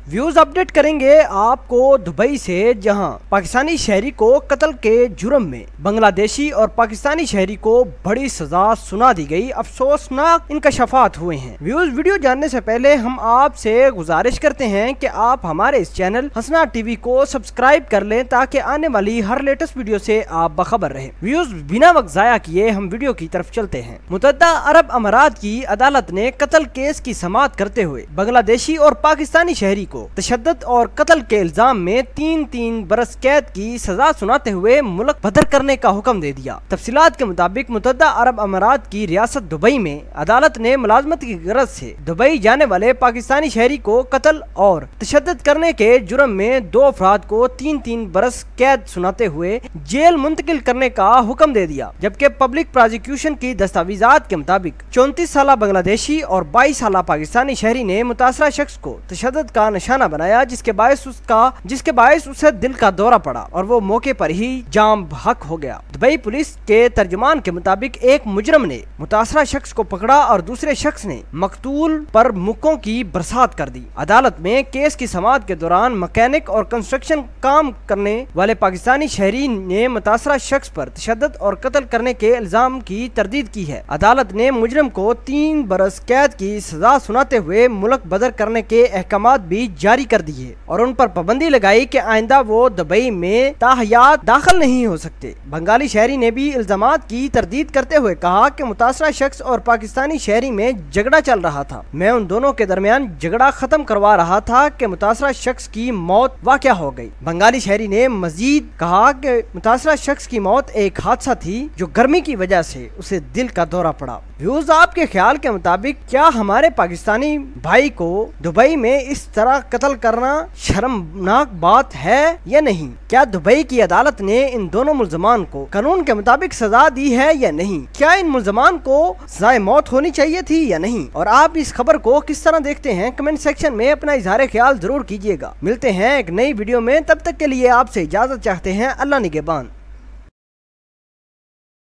Views update करेंगे आपको Dubai से, जहां पाकिस्तानी शहरी को कत्ल के जुर्म में बांग्लादेशी और पाकिस्तानी शहरी को बड़ी सजा सुना दी गई। अफसोसनाक इंकशाफात हुए हैं। व्यूज वीडियो जानने से पहले हम आपसे गुजारिश करते हैं कि आप हमारे इस चैनल हसना टीवी को सब्सक्राइब कर लें ताकि आने वाली हर लेटेस्ट वीडियो से आप बखबर रहें। व्यूज बिना वक्त जाया किए हम वीडियो की तरफ चलते हैं। मुतहद्दा अरब अमारात की अदालत ने कत्ल केस की समाअत करते हुए बांग्लादेशी और पाकिस्तानी शहरी को तशद्दुद और कत्ल के इल्जाम में 3 बरस कैद की सजा सुनाते हुए मुल्क बदर करने का हुक्म दे दिया। तफसीलात के मुताबिक मुतहद्दा अरब अमारात की रियासत दुबई में अदालत ने मुलाजमत की गरज से दुबई जाने वाले पाकिस्तानी शहरी को कत्ल और तशद्दुद करने के जुर्म में 2 अफराद को 3 बरस कैद सुनाते हुए जेल मुंतकिल करने का हुक्म दे दिया। जबकि पब्लिक प्रोसिक्यूशन की दस्तावेजात के मुताबिक 34 साल बांग्लादेशी और 22 साल पाकिस्तानी शहरी ने मुतासरा शख्स को तशद्दुद का निशाना बनाया, जिसके बायस उसे दिल का दौरा पड़ा और वो मौके पर ही जाम बहक हो गया। दुबई पुलिस के तर्जुमान के मुताबिक एक मुजरम ने मुतासरा शख्स को पकड़ा और दूसरे शख्स ने मकतूल पर मुक्कों की बरसात कर दी। अदालत में केस की समाअत के दौरान मैकेनिक और कंस्ट्रक्शन काम करने वाले पाकिस्तानी शहरी ने मुतासरा शख्स पर तशद्दुद और कत्ल करने के इल्जाम की तरदीद की है। अदालत ने मुजरम को 3 बरस कैद की सजा सुनाते हुए मुल्क बदर करने के अहकामात भी जारी कर दिए और उन पर पाबंदी लगाई कि आइंदा वो दुबई में ताहयात दाखिल नहीं हो सकते। बंगाली शहरी ने भी इल्जामात की तरदीद करते हुए कहा कि मुतासरा शख्स और पाकिस्तानी शहरी में झगड़ा चल रहा था। मैं उन दोनों के दरमियान झगड़ा खत्म करवा रहा था कि मुतासरा शख्स की मौत वाक़या हो गई। बंगाली शहरी ने मजीद कहा कि मुतासरा शख्स की मौत एक हादसा थी जो गर्मी की वजह से उसे दिल का दौरा पड़ा। व्यूज आपके ख्याल के मुताबिक क्या हमारे पाकिस्तानी भाई को दुबई में इस तरह कत्ल करना शर्मनाक बात है या नहीं? क्या दुबई की अदालत ने इन दोनों मुल्जमान को कानून के मुताबिक सजा दी है या नहीं? क्या इन मुल्जमान को सजाए मौत होनी चाहिए थी या नहीं? और आप इस खबर को किस तरह देखते हैं? कमेंट सेक्शन में अपना इजहार ख्याल जरूर कीजिएगा। मिलते हैं एक नई वीडियो में, तब तक के लिए आपसे इजाजत चाहते हैं। अल्लाह निगहबान।